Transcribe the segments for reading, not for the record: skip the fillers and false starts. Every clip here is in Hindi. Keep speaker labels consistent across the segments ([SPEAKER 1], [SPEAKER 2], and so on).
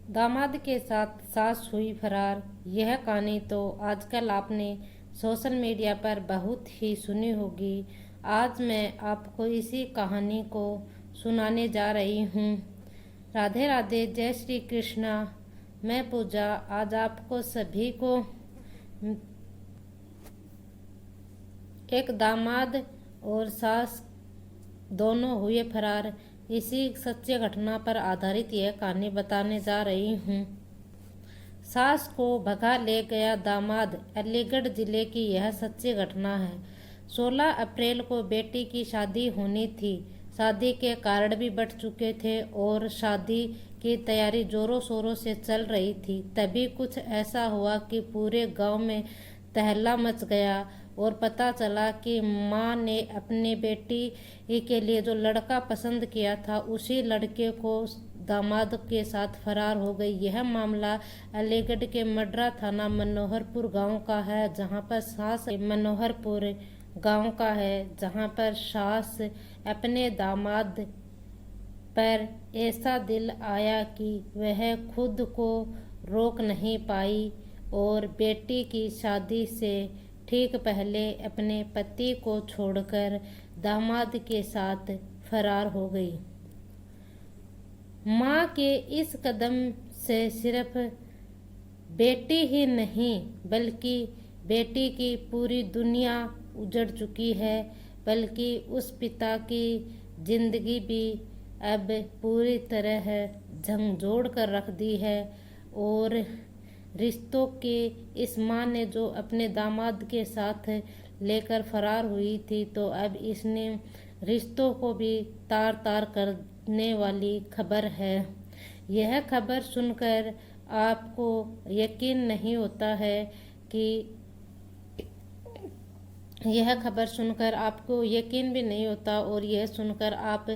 [SPEAKER 1] दामाद के साथ सास हुई फरार। यह कहानी तो आजकल आपने सोशल मीडिया पर बहुत ही सुनी होगी। आज मैं आपको इसी कहानी को सुनाने जा रही हूँ। राधे राधे, जय श्री कृष्णा। मैं पूजा आज आपको सभी को एक दामाद और सास दोनों हुए फरार, इसी सच्ची घटना पर आधारित यह कहानी बताने जा रही हूँ। सास को भगा ले गया दामाद, अलीगढ़ जिले की यह सच्ची घटना है। 16 अप्रैल को बेटी की शादी होनी थी। शादी के कार्ड भी बट चुके थे और शादी की तैयारी जोरों शोरों से चल रही थी। तभी कुछ ऐसा हुआ कि पूरे गांव में तहल्ला मच गया और पता चला कि माँ ने अपने बेटी के लिए जो लड़का पसंद किया था उसी लड़के को दामाद के साथ फरार हो गई। यह मामला अलीगढ़ के मडरा थाना मनोहरपुर गांव का है, जहां पर सास मनोहरपुर गांव का है, जहां पर सास अपने दामाद पर ऐसा दिल आया कि वह खुद को रोक नहीं पाई और बेटी की शादी से ठीक पहले अपने पति को छोड़कर दामाद के साथ फरार हो गई। माँ के इस कदम से सिर्फ बेटी ही नहीं बल्कि बेटी की पूरी दुनिया उजड़ चुकी है, बल्कि उस पिता की जिंदगी भी अब पूरी तरह झंझोड़ कर रख दी है। और रिश्तों के इस माँ ने जो अपने दामाद के साथ लेकर फरार हुई थी, तो अब इसने रिश्तों को भी तार तार करने वाली खबर है। यह खबर सुनकर आपको यकीन नहीं होता है कि यह खबर सुनकर आपको यकीन भी नहीं होता और यह सुनकर आप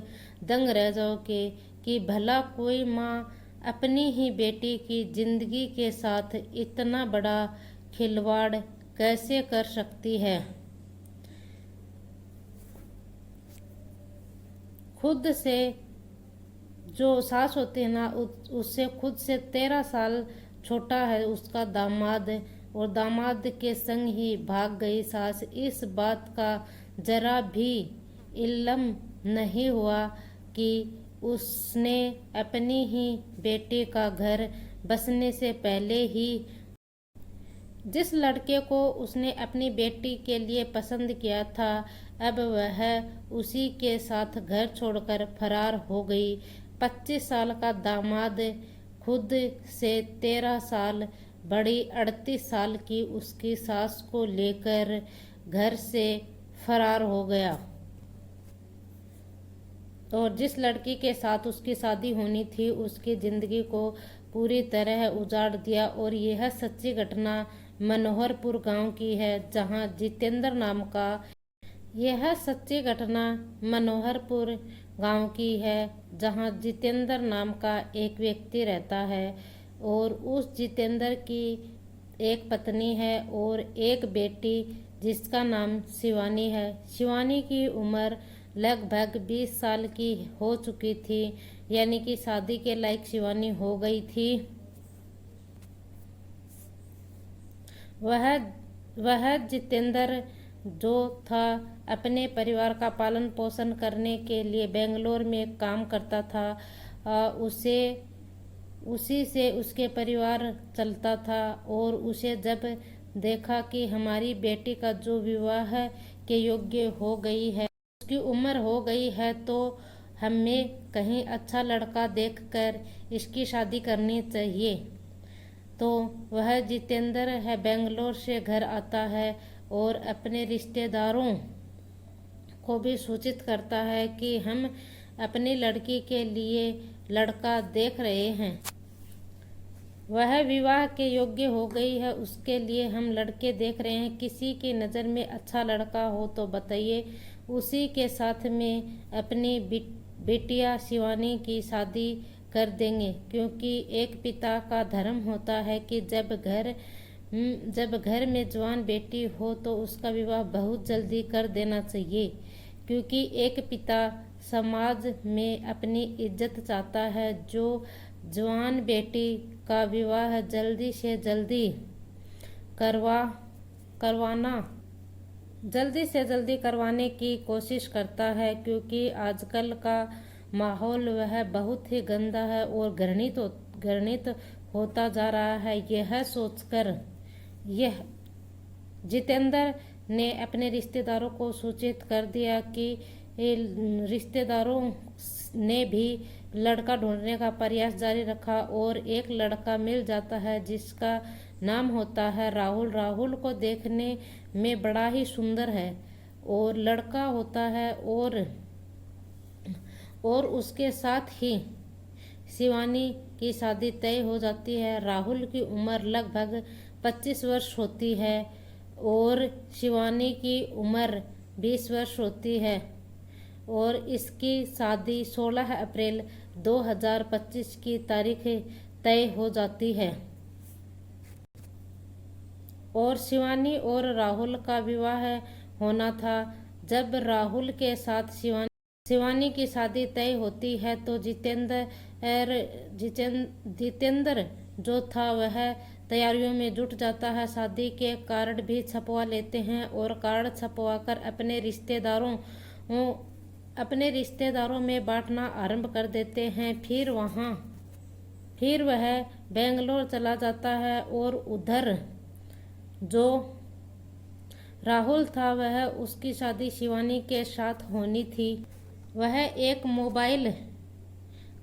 [SPEAKER 1] दंग रह जाओगे कि भला कोई माँ अपनी ही बेटी की जिंदगी के साथ इतना बड़ा खिलवाड़ कैसे कर सकती है। खुद से जो सास होती है ना, उससे खुद से 13 साल छोटा है उसका दामाद, और दामाद के संग ही भाग गई सास। इस बात का जरा भी इल्म नहीं हुआ कि उसने अपनी ही बेटी का घर बसने से पहले ही जिस लड़के को उसने अपनी बेटी के लिए पसंद किया था, अब वह उसी के साथ घर छोड़कर फरार हो गई। 25 साल का दामाद खुद से 13 साल बड़ी 38 साल की उसकी सास को लेकर घर से फरार हो गया और जिस लड़की के साथ उसकी शादी होनी थी उसकी जिंदगी को पूरी तरह उजाड़ दिया। और यह सच्ची घटना मनोहरपुर गांव की है, जहां जितेंद्र नाम का यह सच्ची घटना मनोहरपुर गांव की है, जहां जितेंद्र नाम का एक व्यक्ति रहता है और उस जितेंद्र की एक पत्नी है और एक बेटी जिसका नाम शिवानी है। शिवानी की उम्र लगभग 20 साल की हो चुकी थी, यानी कि शादी के लायक शिवानी हो गई थी। वह जितेंद्र जो था अपने परिवार का पालन पोषण करने के लिए बेंगलोर में काम करता था। उसी से उसके परिवार चलता था और उसे जब देखा कि हमारी बेटी का जो विवाह के योग्य हो गई है, उसकी उम्र हो गई है, तो हमें कहीं अच्छा लड़का देखकर इसकी शादी करनी चाहिए। तो वह जितेंद्र है बेंगलोर से घर आता है और अपने रिश्तेदारों को भी सूचित करता है कि हम अपनी लड़की के लिए लड़का देख रहे हैं। वह विवाह के योग्य हो गई है, उसके लिए हम लड़के देख रहे हैं। किसी की नज़र में अच्छा लड़का हो तो बताइए, उसी के साथ में अपनी बिटिया शिवानी की शादी कर देंगे, क्योंकि एक पिता का धर्म होता है कि जब घर में जवान बेटी हो तो उसका विवाह बहुत जल्दी कर देना चाहिए, क्योंकि एक पिता समाज में अपनी इज्जत चाहता है। जो जवान बेटी का विवाह जल्दी से जल्दी करवाना जल्दी से जल्दी करवाने की कोशिश करता है, क्योंकि आजकल का माहौल वह बहुत ही गंदा है और घृणित होता जा रहा है। यह सोचकर यह जितेंद्र ने अपने रिश्तेदारों को सूचित कर दिया कि रिश्तेदारों ने भी लड़का ढूंढने का प्रयास जारी रखा और एक लड़का मिल जाता है जिसका नाम होता है राहुल। राहुल को देखने में बड़ा ही सुंदर है और लड़का होता है और उसके साथ ही शिवानी की शादी तय हो जाती है। राहुल की उम्र लगभग 25 वर्ष होती है और शिवानी की उम्र 20 वर्ष होती है और इसकी शादी 16 अप्रैल 2025 की तारीख तय हो जाती है। और शिवानी और राहुल का विवाह होना था। जब राहुल के साथ शिवानी की शादी तय होती है तो जितेंद्र जो था वह तैयारियों में जुट जाता है। शादी के कार्ड भी छपवा लेते हैं और कार्ड छपवाकर अपने रिश्तेदारों में बांटना आरंभ कर देते हैं। फिर वह बेंगलोर चला जाता है और उधर जो राहुल था वह उसकी शादी शिवानी के साथ होनी थी। वह एक मोबाइल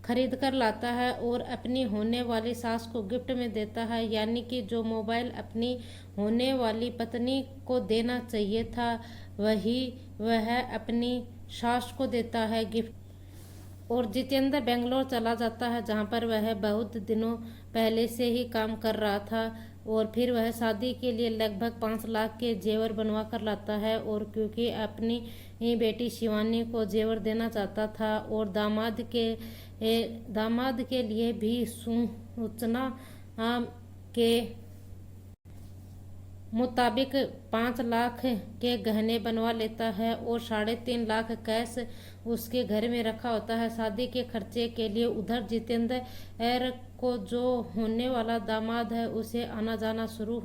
[SPEAKER 1] खरीद कर लाता है और अपनी होने वाली सास को गिफ्ट में देता है, यानी कि जो मोबाइल अपनी होने वाली पत्नी को देना चाहिए था वही वह अपनी सास को देता है गिफ्ट। और जितेंद्र बेंगलोर चला जाता है जहां पर वह बहुत दिनों पहले से ही काम कर रहा था और फिर वह शादी के लिए लगभग 5 लाख के जेवर बनवा कर लाता है। और क्योंकि अपनी बेटी शिवानी को जेवर देना चाहता था और दामाद के लिए भी सूचना के मुताबिक 5 लाख के गहने बनवा लेता है और 3.5 लाख कैश उसके घर में रखा होता है शादी के खर्चे के लिए। उधर जितेंद्र को जो होने वाला दामाद है उसे आना जाना शुरू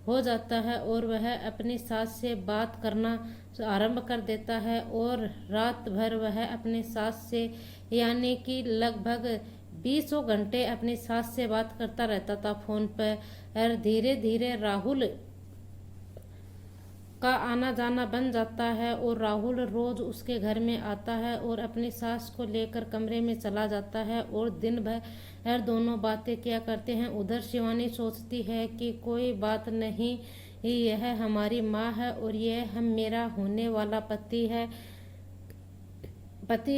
[SPEAKER 1] हो जाता है और वह अपनी सास से बात करना आरंभ कर देता है और रात भर वह अपनी सास से यानी कि लगभग 20 घंटे अपनी सास से बात करता रहता था फोन पर। धीरे धीरे राहुल का आना जाना बन जाता है और राहुल रोज उसके घर में आता है और अपनी सास को लेकर कमरे में चला जाता है और दिन भर दोनों बातें किया करते हैं। उधर शिवानी सोचती है कि कोई बात नहीं, यह हमारी माँ है और यह मेरा होने वाला पति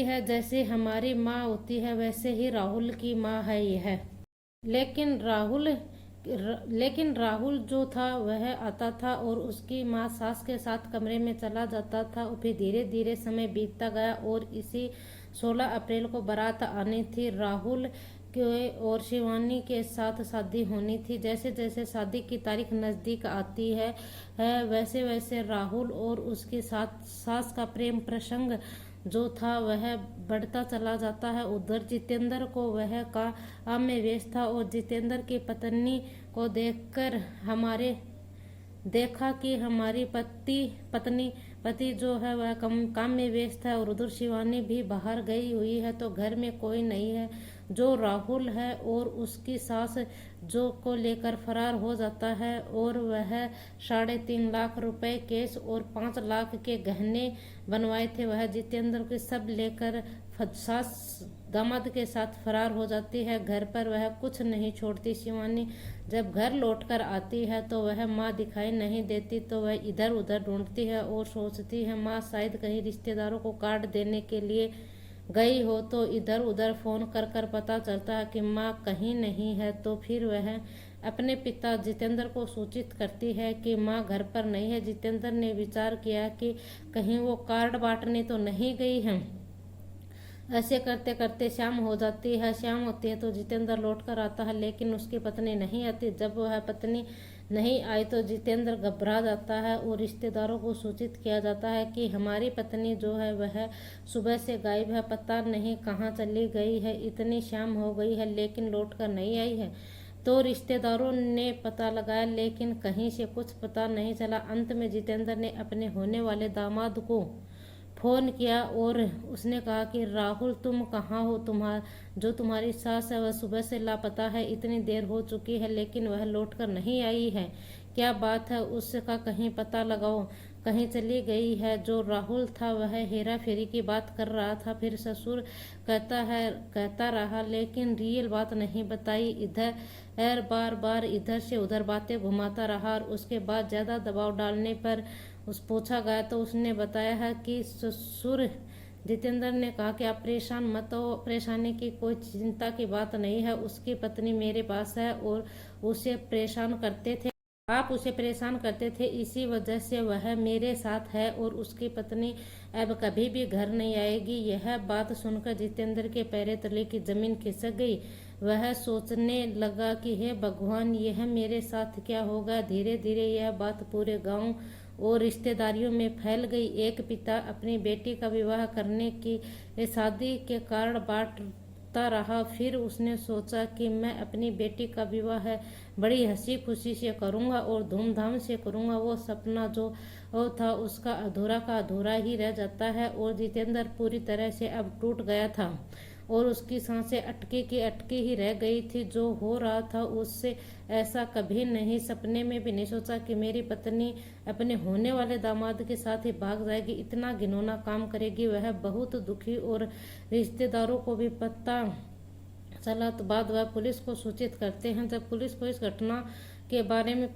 [SPEAKER 1] है। जैसे हमारी माँ होती है वैसे ही राहुल की माँ है यह। लेकिन राहुल जो था वह आता था और उसकी माँ सास के साथ कमरे में चला जाता था। फिर धीरे धीरे समय बीतता गया और इसी 16 अप्रैल को बारात आनी थी। राहुल के और शिवानी के साथ शादी होनी थी। जैसे जैसे शादी की तारीख नज़दीक आती है वैसे वैसे राहुल और उसकी सास का प्रेम प्रसंग जो था वह बढ़ता चला जाता है। उधर जितेंद्र को वह काम में व्यस्त था और जितेंद्र की पत्नी को देखा कि हमारी पति जो है वह काम में व्यस्त है और उधर शिवानी भी बाहर गई हुई है तो घर में कोई नहीं है। जो राहुल है और उसकी सास जो को लेकर फरार हो जाता है और वह 3.5 लाख रुपए केस और 5 लाख के गहने बनवाए थे वह जितेंद्र के सब लेकर सास दामाद के साथ फरार हो जाती है। घर पर वह कुछ नहीं छोड़ती। शिवानी जब घर लौटकर आती है तो वह माँ दिखाई नहीं देती तो वह इधर उधर ढूंढती है और सोचती है माँ शायद कहीं रिश्तेदारों को कार्ड देने के लिए गई हो। तो इधर उधर फोन कर पता चलता है कि माँ कहीं नहीं है। तो फिर वह अपने पिता जितेंद्र को सूचित करती है कि माँ घर पर नहीं है। जितेंद्र ने विचार किया कि कहीं वो कार्ड बांटने तो नहीं गई है। ऐसे करते करते शाम हो जाती है। शाम होती है तो जितेंद्र लौट कर आता है लेकिन उसकी पत्नी नहीं आती। जब वह पत्नी नहीं आई तो जितेंद्र घबरा जाता है और रिश्तेदारों को सूचित किया जाता है कि हमारी पत्नी जो है वह सुबह से गायब है, पता नहीं कहाँ चली गई है, इतनी शाम हो गई है लेकिन लौट कर नहीं आई है। तो रिश्तेदारों ने पता लगाया लेकिन कहीं से कुछ पता नहीं चला। अंत में जितेंद्र ने अपने होने वाले दामाद को फोन किया और उसने कहा कि राहुल तुम कहाँ हो, तुम्हारी सास है वह सुबह से लापता है, इतनी देर हो चुकी है लेकिन वह लौट कर नहीं आई है, क्या बात है, उसका कहीं पता लगाओ, कहीं चली गई है। जो राहुल था वह हेरा फेरी की बात कर रहा था, फिर ससुर कहता रहा लेकिन रियल बात नहीं बताई। इधर बार बार इधर से उधर बातें घुमाता रहा और उसके बाद ज्यादा दबाव डालने पर पूछा गया तो उसने बताया है कि ससुर। जितेंद्र ने कहा कि आप परेशान मत हो, परेशानी की कोई चिंता की बात नहीं है, उसकी पत्नी मेरे पास है और उसे परेशान करते थे, आप उसे परेशान करते थे, इसी वजह से वह मेरे साथ है और उसकी पत्नी अब कभी भी घर नहीं आएगी। यह बात सुनकर जितेंद्र के पैरों तले की जमीन खिसक गई। वह सोचने लगा कि हे भगवान, यह मेरे साथ क्या होगा। धीरे धीरे यह बात पूरे गांव और रिश्तेदारियों में फैल गई। एक पिता अपनी बेटी का विवाह करने की शादी के कारण बांटता रहा, फिर उसने सोचा कि मैं अपनी बेटी का विवाह बड़ी हंसी खुशी से करूंगा और धूमधाम से करूंगा। वो सपना जो था उसका अधूरा का अधूरा ही रह जाता है और जितेंद्र पूरी तरह से अब टूट गया था और उसकी सांसें अटकी की अटकी ही रह गई थी। जो हो रहा था उससे ऐसा कभी नहीं, सपने में भी नहीं सोचा कि मेरी पत्नी अपने होने वाले दामाद के साथ ही भाग जाएगी, इतना घिनौना काम करेगी। वह बहुत दुखी और रिश्तेदारों को भी पता चला तो बाद वह पुलिस को सूचित करते हैं। जब पुलिस को इस घटना के बारे में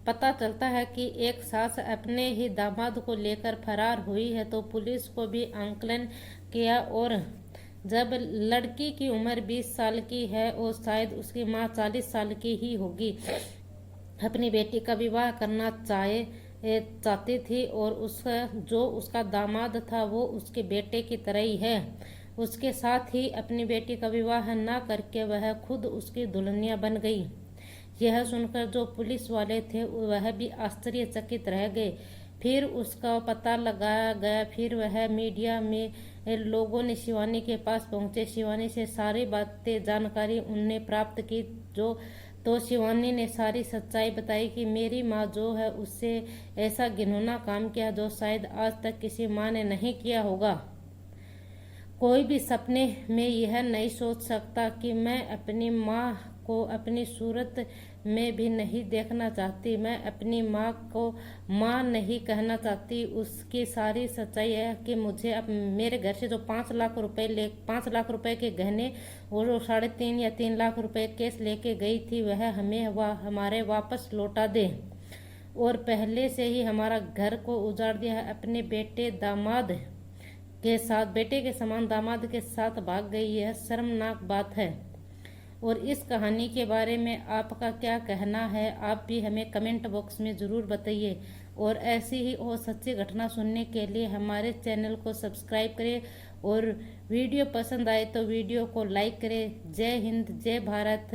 [SPEAKER 1] पता चलता है कि एक सास अपने ही दामाद को लेकर फरार हुई है तो पुलिस को भी आंकलन किया और जब लड़की की उम्र 20 साल की है और शायद उसकी माँ 40 साल की ही होगी, अपनी बेटी का विवाह करना चाहती थी और उसका दामाद था वो उसके बेटे की तरह ही है। उसके साथ ही अपनी बेटी का विवाह न करके वह खुद उसकी दुल्हनिया बन गई। यह सुनकर जो पुलिस वाले थे वह भी आश्चर्यचकित रह गए। फिर उसका पता लगाया गया, फिर वह मीडिया में लोगों ने शिवानी के पास पहुंचे, शिवानी से सारी बातें जानकारी उनने प्राप्त की। तो शिवानी ने सारी सच्चाई बताई कि मेरी माँ जो है उससे ऐसा घिनौना काम किया जो शायद आज तक किसी माँ ने नहीं किया होगा। कोई भी सपने में यह नहीं सोच सकता कि मैं अपनी माँ को अपनी सूरत में भी नहीं देखना चाहती, मैं अपनी माँ को माँ नहीं कहना चाहती। उसकी सारी सच्चाई है कि मुझे अब मेरे घर से जो 5 लाख रुपए के गहने और 3.5 या 3 लाख रुपए केस लेके गई थी वह हमारे वापस लौटा दे और पहले से ही हमारा घर को उजाड़ दिया है। अपने बेटे के समान दामाद के साथ भाग गई। यह शर्मनाक बात है। और इस कहानी के बारे में आपका क्या कहना है, आप भी हमें कमेंट बॉक्स में ज़रूर बताइए। और ऐसी ही और सच्ची घटना सुनने के लिए हमारे चैनल को सब्सक्राइब करें और वीडियो पसंद आए तो वीडियो को लाइक करें। जय हिंद, जय भारत।